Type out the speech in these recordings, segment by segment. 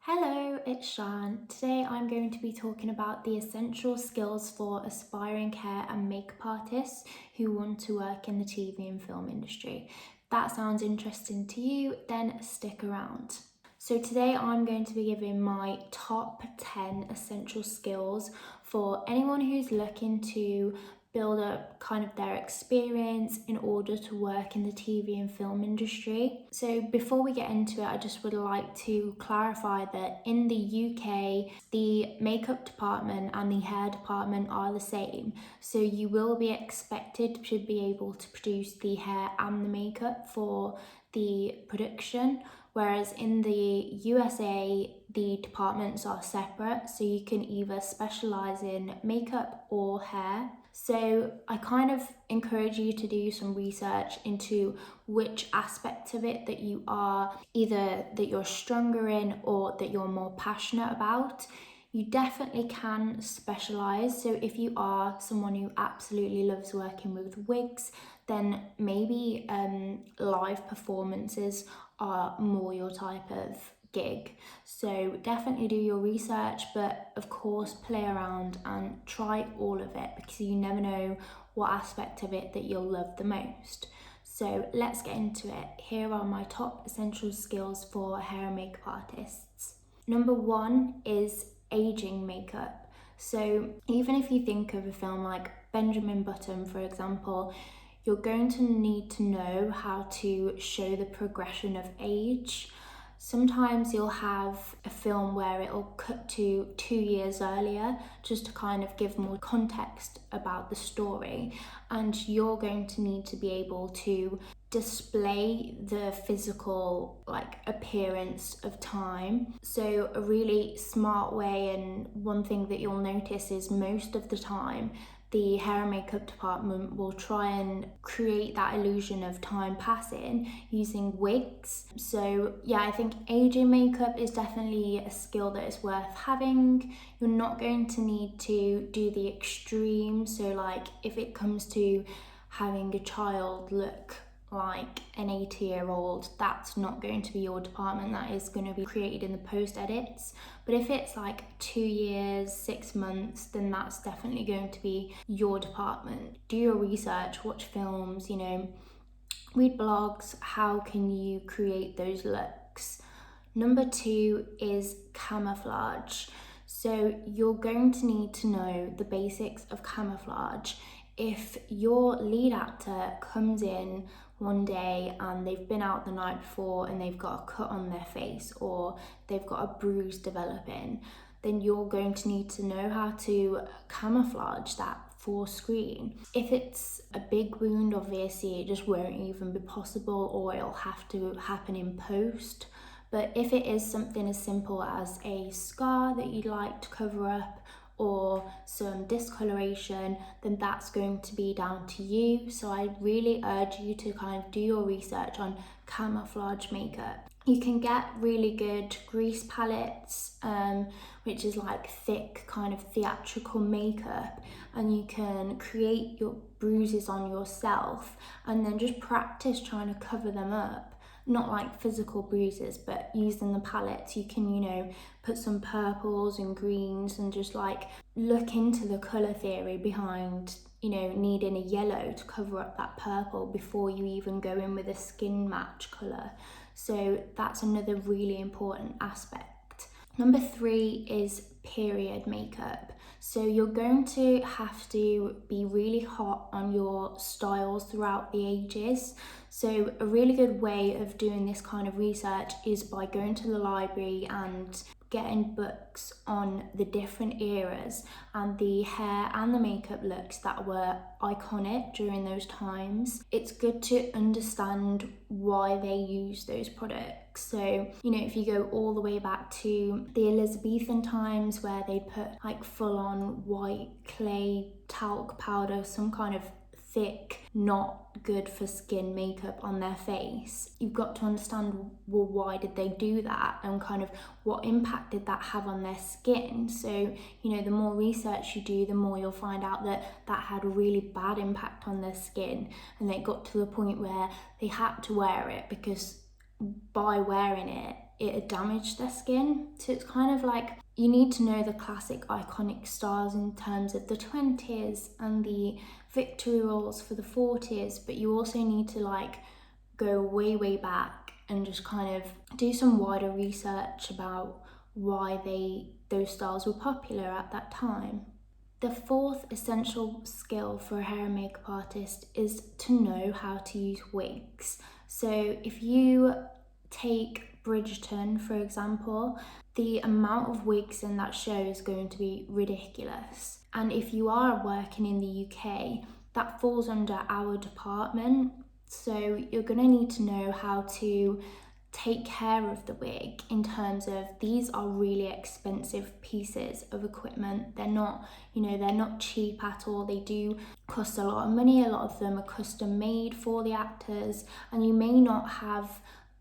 Hello, it's Siân. Today I'm going to be talking about the essential skills for aspiring hair and makeup artists who want to work in the TV and film industry. If that sounds interesting to you, then stick around. So today I'm going to be giving my top 10 essential skills for anyone who's looking to build up kind of their experience in order to work in the TV and film industry. So before we get into it, I just would like to clarify that in the UK, the makeup department and the hair department are the same. So you will be expected to be able to produce the hair and the makeup for the production. Whereas in the USA, the departments are separate, so you can either specialise in makeup or hair. So I kind of encourage you to do some research into which aspect of it that you are either that you're stronger in or that you're more passionate about. You definitely can specialise. So if you are someone who absolutely loves working with wigs, then maybe live performances are more your type of gig. So definitely do your research, but of course play around and try all of it because you never know what aspect of it that you'll love the most. So let's get into it. Here are my top essential skills for hair and makeup artists. Number one is aging makeup. So even if you think of a film like Benjamin Button, for example, you're going to need to know how to show the progression of age. Sometimes you'll have a film where it'll cut to 2 years earlier just to kind of give more context about the story, and you're going to need to be able to display the physical appearance of time. So a really smart way, and one thing that you'll notice is most of the time the hair and makeup department will try and create that illusion of time passing using wigs. So yeah, I think aging makeup is definitely a skill that is worth having. You're not going to need to do the extreme. So like if it comes to having a child look like an 80-year-old, that's not going to be your department. That is going to be created in the post edits. But if it's like 2 years, 6 months, then that's definitely going to be your department. Do your research, watch films, read blogs. How can you create those looks? Number two is camouflage. So you're going to need to know the basics of camouflage. If your lead actor comes in one day and they've been out the night before and they've got a cut on their face or they've got a bruise developing, then you're going to need to know how to camouflage that for screen. If it's a big wound, obviously it just won't even be possible, or it'll have to happen in post. But if it is something as simple as a scar that you'd like to cover up or some discoloration, then that's going to be down to you. So I really urge you to kind of do your research on camouflage makeup. You can get really good grease palettes, which is like thick kind of theatrical makeup, and you can create your bruises on yourself and then just practice trying to cover them up. Not like physical bruises, but using the palettes, you can, put some purples and greens and just like look into the colour theory behind, needing a yellow to cover up that purple before you even go in with a skin match colour. So that's another really important aspect. Number three is period makeup. So you're going to have to be really hot on your styles throughout the ages. So a really good way of doing this kind of research is by going to the library and getting books on the different eras and the hair and the makeup looks that were iconic during those times. It's good to understand why they use those products. So, if you go all the way back to the Elizabethan times where they put like full on white clay talc powder, some kind of thick, not good for skin makeup on their face, you've got to understand, well, why did they do that and kind of what impact did that have on their skin. So the more research you do, the more you'll find out that had a really bad impact on their skin, and they got to the point where they had to wear it because by wearing it it had damaged their skin. So it's kind of like, you need to know the classic iconic styles in terms of the 20s and the victory roles for the 40s, but you also need to like go way back and just kind of do some wider research about why those styles were popular at that time. The fourth essential skill for a hair and makeup artist is to know how to use wigs. So if you take Bridgerton, for example, the amount of wigs in that show is going to be ridiculous. And if you are working in the UK, that falls under our department. So you're going to need to know how to take care of the wig in terms of, these are really expensive pieces of equipment. They're not, they're not cheap at all. They do cost a lot of money. A lot of them are custom made for the actors, and you may not have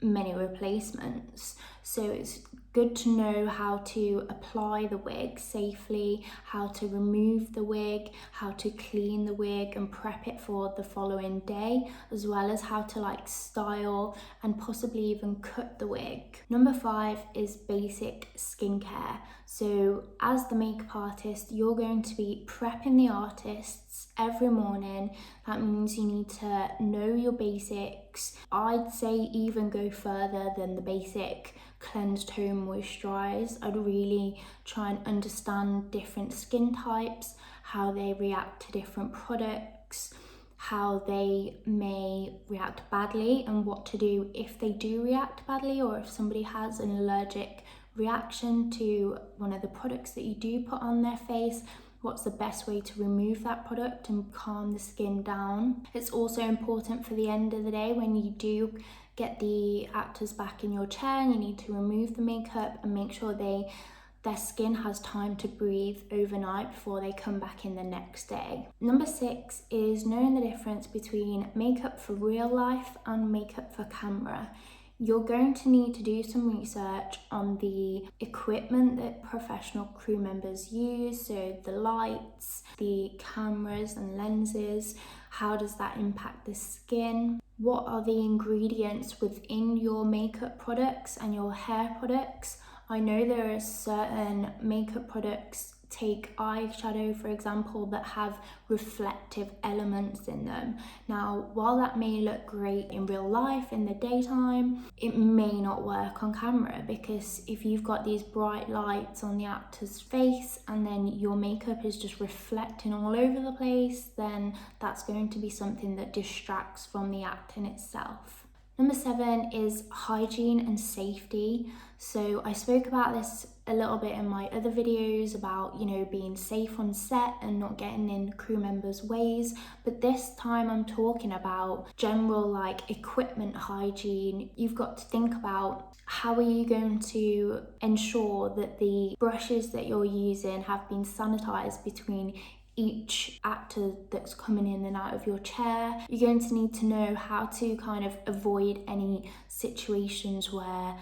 many replacements. So it's good to know how to apply the wig safely, how to remove the wig, how to clean the wig and prep it for the following day, as well as how to like style and possibly even cut the wig. Number 5 is basic skincare. So as the makeup artist, you're going to be prepping the artists every morning. That means you need to know your basics. I'd say even go further than the basic cleanse, tone, moisturize. I'd really try and understand different skin types, how they react to different products, how they may react badly, and what to do if they do react badly, or if somebody has an allergic reaction to one of the products that you do put on their face, what's the best way to remove that product and calm the skin down. It's also important for the end of the day, when you do get the actors back in your chair and you need to remove the makeup, and make sure their skin has time to breathe overnight before they come back in the next day. Number 6 is knowing the difference between makeup for real life and makeup for camera. You're going to need to do some research on the equipment that professional crew members use, so the lights, the cameras and lenses. How does that impact the skin? What are the ingredients within your makeup products and your hair products? I know there are certain makeup products, take eyeshadow for example, that have reflective elements in them. Now, while that may look great in real life in the daytime, it may not work on camera, because if you've got these bright lights on the actor's face and then your makeup is just reflecting all over the place, then that's going to be something that distracts from the acting itself. Number 7 is hygiene and safety. So I spoke about this a little bit in my other videos about, being safe on set and not getting in crew members' ways. But this time I'm talking about general like equipment hygiene. You've got to think about, how are you going to ensure that the brushes that you're using have been sanitized between each actor that's coming in and out of your chair. You're going to need to know how to kind of avoid any situations where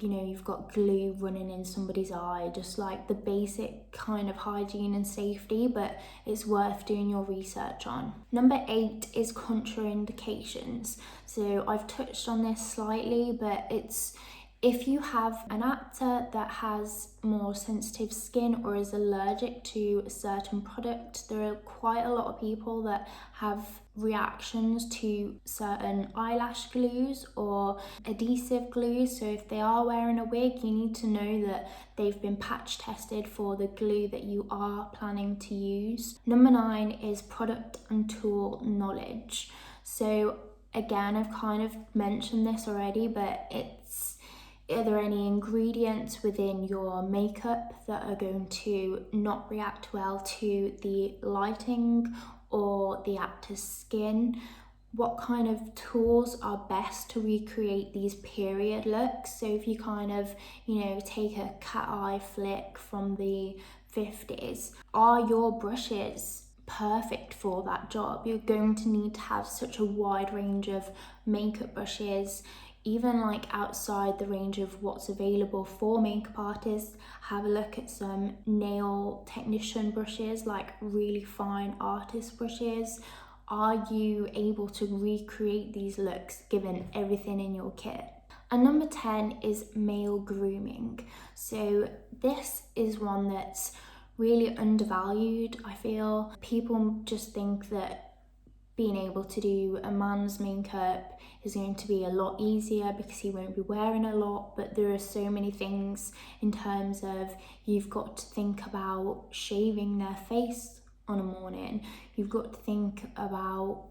you've got glue running in somebody's eye, just like the basic kind of hygiene and safety, but it's worth doing your research on. Number 8 is contraindications. So I've touched on this slightly, but it's, if you have an actor that has more sensitive skin or is allergic to a certain product, there are quite a lot of people that have reactions to certain eyelash glues or adhesive glues. So if they are wearing a wig, you need to know that they've been patch tested for the glue that you are planning to use. Number 9 is product and tool knowledge. So again, I've kind of mentioned this already, but are there any ingredients within your makeup that are going to not react well to the lighting or the actor's skin? What kind of tools are best to recreate these period looks? So if you kind of, take a cat eye flick from the 50s, are your brushes perfect for that job? You're going to need to have such a wide range of makeup brushes, even like outside the range of what's available for makeup artists. Have a look at some nail technician brushes, like really fine artist brushes. Are you able to recreate these looks given everything in your kit? And number 10 is male grooming. So this is one that's really undervalued, I feel. People just think that being able to do a man's makeup is going to be a lot easier because he won't be wearing a lot, but there are so many things in terms of you've got to think about shaving their face on a morning. You've got to think about,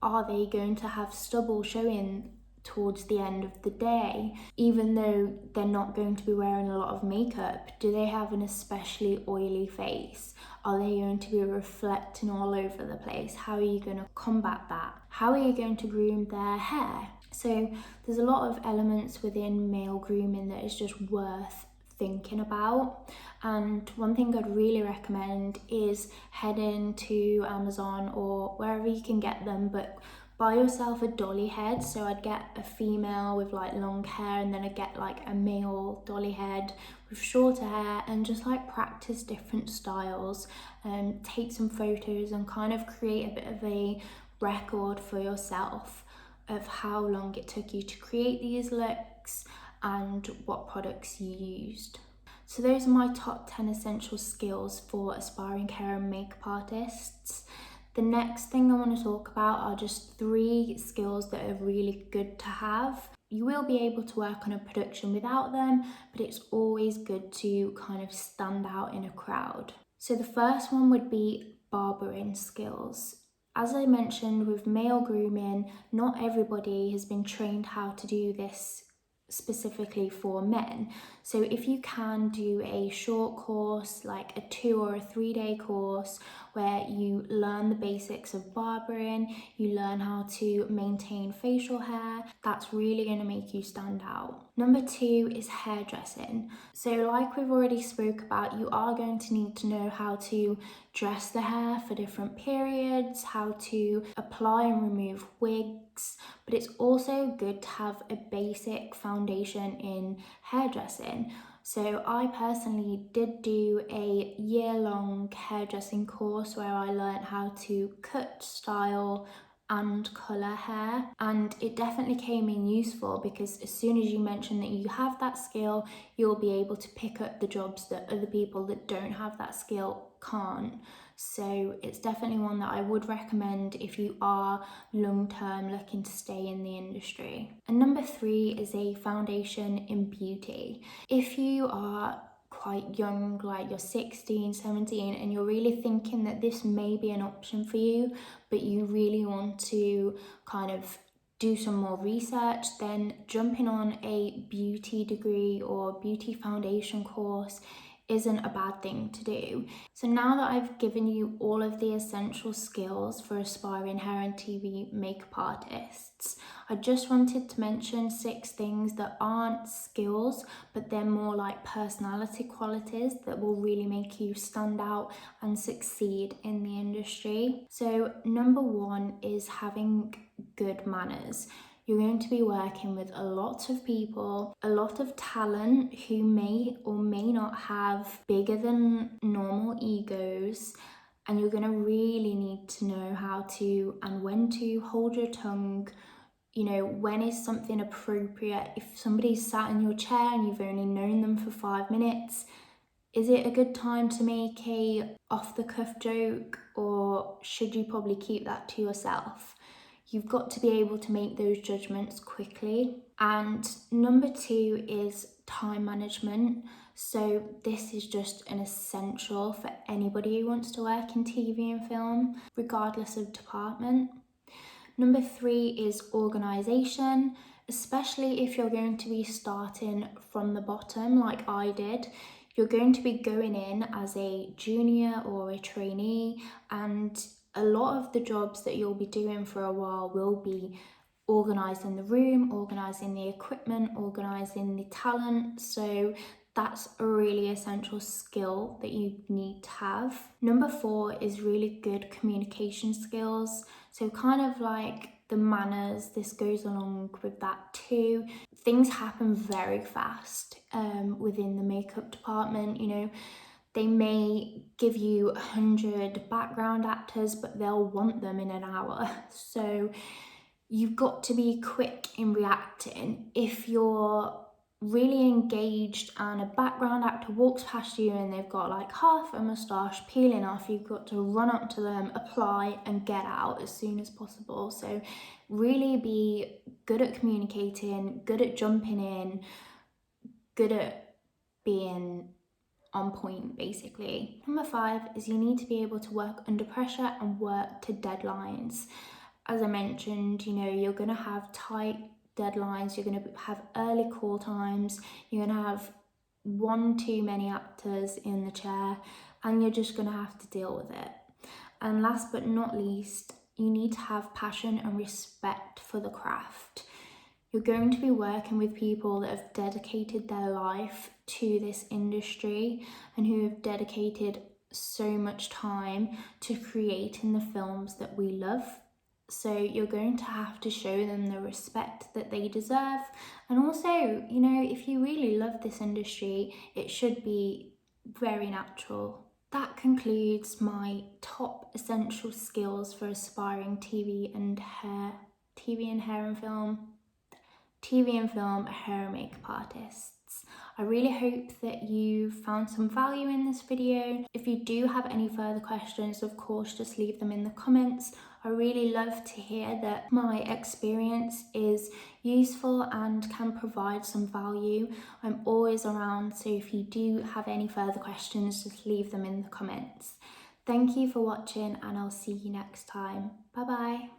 are they going to have stubble showing towards the end of the day? Even though they're not going to be wearing a lot of makeup, do they have an especially oily face? Are they going to be reflecting all over the place? How are you going to combat that? How are you going to groom their hair? So there's a lot of elements within male grooming that is just worth thinking about. And one thing I'd really recommend is heading to Amazon or wherever you can get them, but buy yourself a dolly head. So I'd get a female with like long hair, and then I'd get like a male dolly head with shorter hair, and just like practice different styles and take some photos and kind of create a bit of a record for yourself of how long it took you to create these looks and what products you used. So those are my top 10 essential skills for aspiring hair and makeup artists. The next thing I want to talk about are just 3 skills that are really good to have. You will be able to work on a production without them, but it's always good to kind of stand out in a crowd. So the first one would be barbering skills. As I mentioned with male grooming, not everybody has been trained how to do this specifically for men. So if you can do a short course, like a 2 or a 3 day course where you learn the basics of barbering, you learn how to maintain facial hair, that's really going to make you stand out. Number 2 is hairdressing. So like we've already spoke about, you are going to need to know how to dress the hair for different periods, how to apply and remove wigs, but it's also good to have a basic foundation in hairdressing. So I personally did do a year-long hairdressing course where I learned how to cut, style, and colour hair, and it definitely came in useful because as soon as you mention that you have that skill, you'll be able to pick up the jobs that other people that don't have that skill can't. So it's definitely one that I would recommend if you are long-term looking to stay in the industry. And number 3 is a foundation in beauty. If you are quite young, like you're 16, 17, and you're really thinking that this may be an option for you, but you really want to kind of do some more research, then jumping on a beauty degree or beauty foundation course isn't a bad thing to do. So now that I've given you all of the essential skills for aspiring hair and TV makeup artists, I just wanted to mention 6 things that aren't skills, but they're more like personality qualities that will really make you stand out and succeed in the industry. So number 1 is having good manners. You're going to be working with a lot of people, a lot of talent who may or may not have bigger than normal egos, and you're going to really need to know how to and when to hold your tongue. You know, when is something appropriate? If somebody's sat in your chair and you've only known them for 5 minutes, is it a good time to make a off-the-cuff joke, or should you probably keep that to yourself? You've got to be able to make those judgments quickly. And number 2 is time management. So this is just an essential for anybody who wants to work in TV and film, regardless of department. Number 3 is organisation, especially if you're going to be starting from the bottom like I did. You're going to be going in as a junior or a trainee, and a lot of the jobs that you'll be doing for a while will be organising the room, organising the equipment, organising the talent. So that's a really essential skill that you need to have. Number 4 is really good communication skills. So kind of like the manners, this goes along with that too. Things happen very fast within the makeup department, you know. They may give you 100 background actors, but they'll want them in an hour. So you've got to be quick in reacting. If you're really engaged and a background actor walks past you and they've got like half a moustache peeling off, you've got to run up to them, apply and get out as soon as possible. So really be good at communicating, good at jumping in, good at being on point basically. Number 5 is you need to be able to work under pressure and work to deadlines. As I mentioned, you know, you're going to have tight deadlines, you're going to have early call times, you're going to have one too many actors in the chair, and you're just going to have to deal with it. And last but not least, you need to have passion and respect for the craft. You're going to be working with people that have dedicated their life to this industry and who have dedicated so much time to creating the films that we love. So you're going to have to show them the respect that they deserve. And also, you know, if you really love this industry, it should be very natural. That concludes my top essential skills for aspiring TV and hair and makeup artists. I really hope that you found some value in this video. If you do have any further questions, of course, just leave them in the comments. I really love to hear that my experience is useful and can provide some value. I'm always around, so if you do have any further questions, just leave them in the comments. Thank you for watching and I'll see you next time. Bye bye.